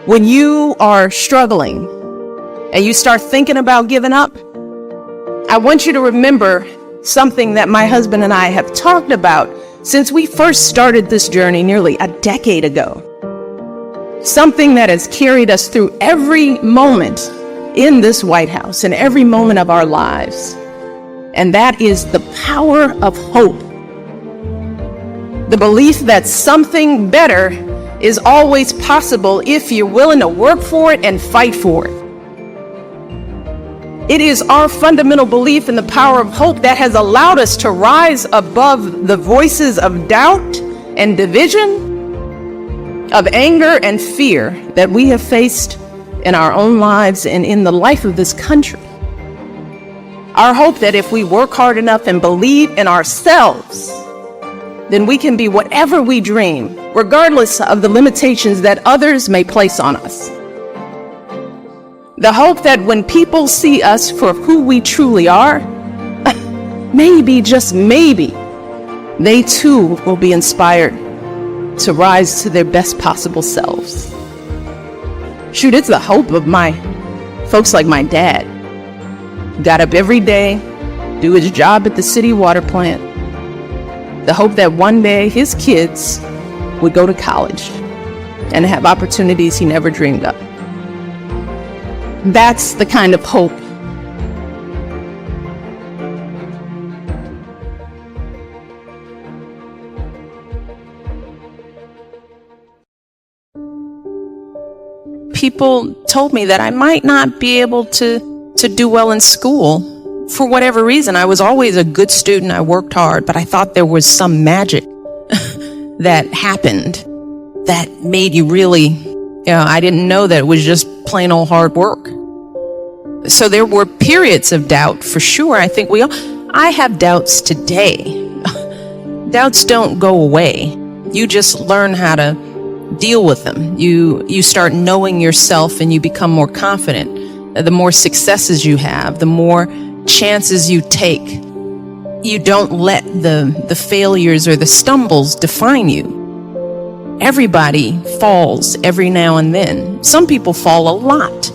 When you are struggling and you start thinking about giving up, I want you to remember something that my husband and I have talked about since we first started this journey nearly a decade ago. Something that has carried us through every moment in this White House and every moment of our lives. And that is the power of hope. The belief that something better is always possible if you're willing to work for it and fight for it. It is our fundamental belief in the power of hope that has allowed us to rise above the voices of doubt and division, of anger and fear that we have faced in our own lives and in the life of this country. Our hope that if we work hard enough and believe in ourselves, then we can be whatever we dream, regardless of the limitations that others may place on us. The hope that when people see us for who we truly are, maybe, just maybe, they too will be inspired to rise to their best possible selves. Shoot, it's the hope of my folks like my dad. Got up every day, do his job at the city water plant. The hope that one day his kids would go to college and have opportunities he never dreamed of. That's the kind of hope people told me that I might not be able to do well in school for whatever reason. I was always a good student. I worked hard, but I thought there was some magic that happened that made you really, I didn't know that it was just plain old hard work. So there were periods of doubt for sure. I think I have doubts today. Doubts don't go away. You just learn how to deal with them. You start knowing yourself and you become more confident. The more successes you have, the more chances you take. You don't let the failures or the stumbles define you. Everybody falls every now and then. Some people fall a lot.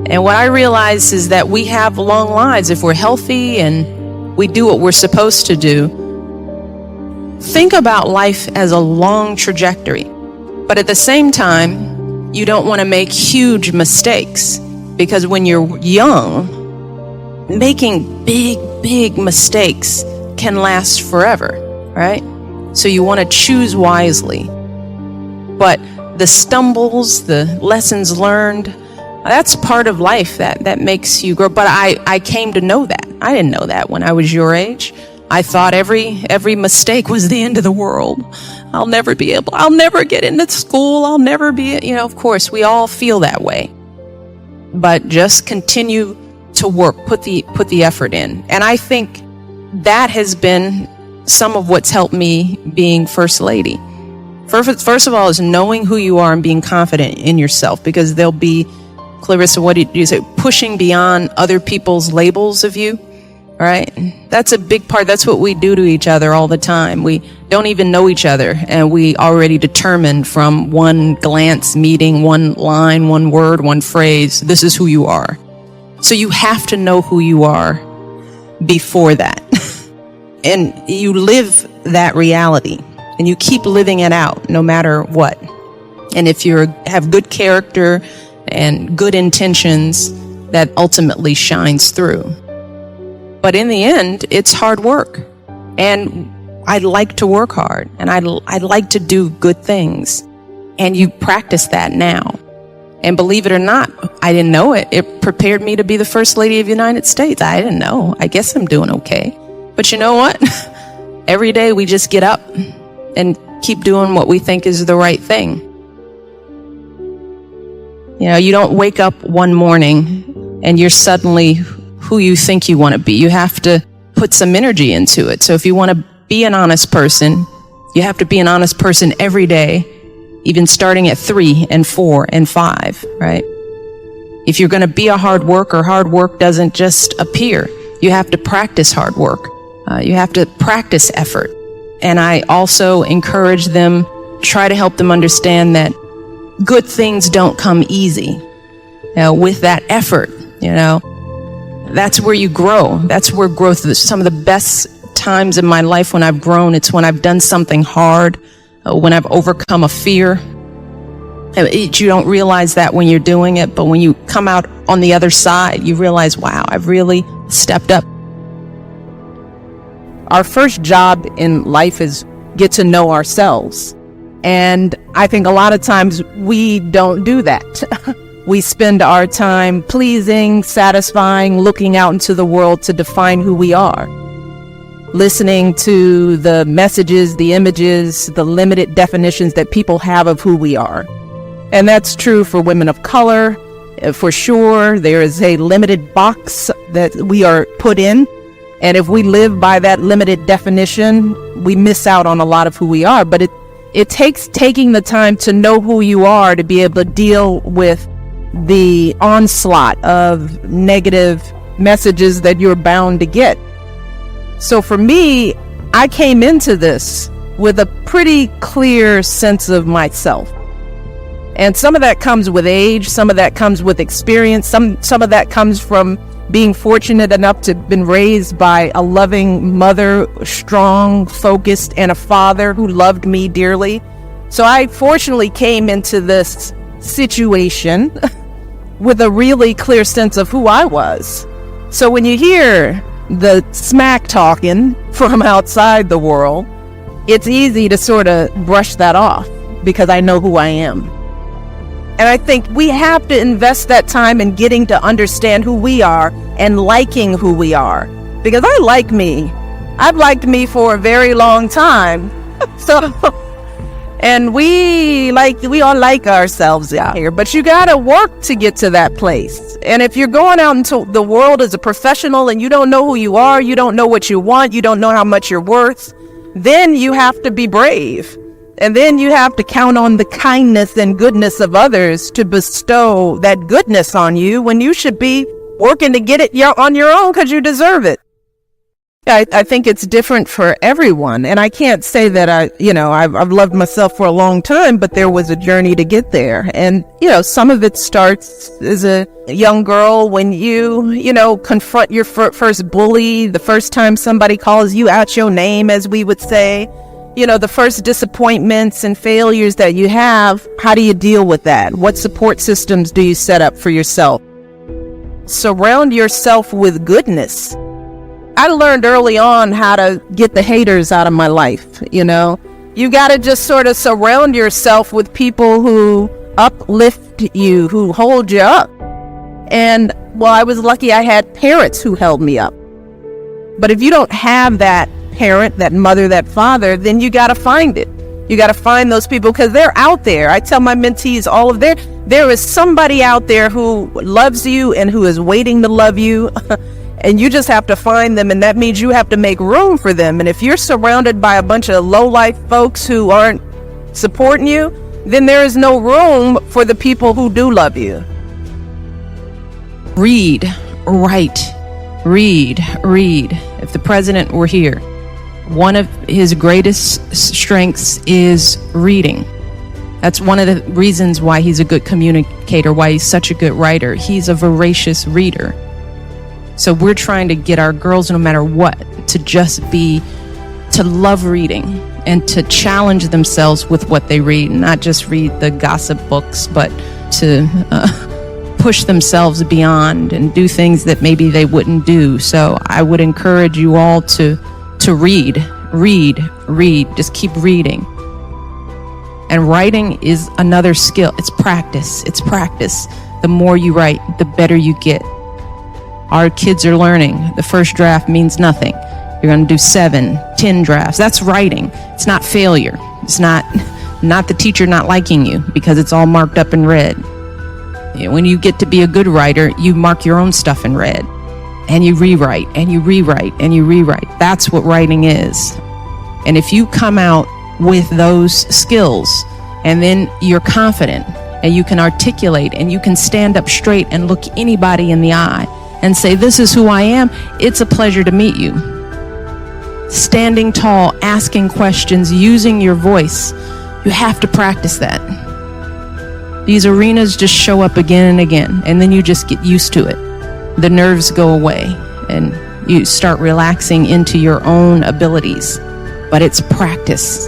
And what I realize is that we have long lives if we're healthy and we do what we're supposed to do. Think about life as a long trajectory. But at the same time, you don't want to make huge mistakes, because when you're young, making big mistakes can last forever, right? So you want to choose wisely. But the stumbles, the lessons learned, that's part of life that makes you grow. But I came to know that. I didn't know that when I was your age. I thought every mistake was the end of the world. I'll never get into school. I'll never be, of course, we all feel that way. But just continue to work, put the effort in. And I think that has been some of what's helped me being First Lady. First of all is knowing who you are and being confident in yourself, because there'll be, Clarissa, what did you say? Pushing beyond other people's labels of you, right? That's a big part. That's what we do to each other all the time. We don't even know each other, and we already determine from one glance, meeting, one line, one word, one phrase, this is who you are. So you have to know who you are before that. And you live that reality, and you keep living it out no matter what. And if you have good character and good intentions, that ultimately shines through. But in the end, it's hard work. And I like to work hard, and I like to do good things. And you practice that now. And believe it or not, I didn't know it. It prepared me to be the First Lady of the United States. I didn't know. I guess I'm doing okay. But you know what? Every day we just get up and keep doing what we think is the right thing. You don't wake up one morning and you're suddenly who you think you want to be. You have to put some energy into it. So if you want to be an honest person, you have to be an honest person every day, even starting at 3 and 4 and 5, right? If you're going to be a hard worker, hard work doesn't just appear. You have to practice hard work. You have to practice effort. And I also encourage them, try to help them understand that good things don't come easy. With that effort, that's where you grow. That's where growth is. Some of the best times in my life when I've grown, it's when I've done something hard, when I've overcome a fear. You don't realize that when you're doing it, but when you come out on the other side, you realize, wow, I've really stepped up. Our first job in life is get to know ourselves. And I think a lot of times we don't do that. We spend our time pleasing, satisfying, looking out into the world to define who we are. Listening to the messages, the images, the limited definitions that people have of who we are. And that's true for women of color. For sure, there is a limited box that we are put in. And if we live by that limited definition, we miss out on a lot of who we are. But it takes taking the time to know who you are to be able to deal with the onslaught of negative messages that you're bound to get. So for me, I came into this with a pretty clear sense of myself. And some of that comes with age, some of that comes with experience, some of that comes from being fortunate enough to have been raised by a loving mother, strong, focused, and a father who loved me dearly. So I fortunately came into this situation with a really clear sense of who I was. So when you hear the smack talking from outside the world, it's easy to sort of brush that off because I know who I am. And I think we have to invest that time in getting to understand who we are and liking who we are. Because I like me. I've liked me for a very long time. And we all like ourselves out here, but you gotta work to get to that place. And if you're going out into the world as a professional and you don't know who you are, you don't know what you want, you don't know how much you're worth, then you have to be brave. And then you have to count on the kindness and goodness of others to bestow that goodness on you when you should be working to get it on your own because you deserve it. I think it's different for everyone. And I can't say that I've loved myself for a long time, but there was a journey to get there. And, some of it starts as a young girl when you confront your first bully, the first time somebody calls you out your name, as we would say, the first disappointments and failures that you have. How do you deal with that? What support systems do you set up for yourself? Surround yourself with goodness. I learned early on how to get the haters out of my life. You got to just sort of surround yourself with people who uplift you, who hold you up. And I was lucky I had parents who held me up. But if you don't have that parent, that mother, that father, then you got to find it. You got to find those people because they're out there. I tell my mentees there is somebody out there who loves you and who is waiting to love you. And you just have to find them, and that means you have to make room for them. And if you're surrounded by a bunch of low-life folks who aren't supporting you, then there is no room for the people who do love you. Read, write, read. If the president were here, one of his greatest strengths is reading. That's one of the reasons why he's a good communicator, why he's such a good writer. He's a voracious reader. So we're trying to get our girls, no matter what, to love reading and to challenge themselves with what they read, not just read the gossip books, but to push themselves beyond and do things that maybe they wouldn't do. So I would encourage you all to read, just keep reading. And writing is another skill. It's practice. The more you write, the better you get. Our kids are learning. The first draft means nothing. You're going to do 7, 10 drafts. That's writing. It's not failure. It's not the teacher not liking you because it's all marked up in red. When you get to be a good writer, you mark your own stuff in red. And you rewrite, and you rewrite, and you rewrite. That's what writing is. And if you come out with those skills, and then you're confident, and you can articulate, and you can stand up straight and look anybody in the eye, and say, this is who I am, it's a pleasure to meet you. Standing tall, asking questions, using your voice. You have to practice that. These arenas just show up again and again, and then you just get used to it. The nerves go away, and you start relaxing into your own abilities. But it's practice.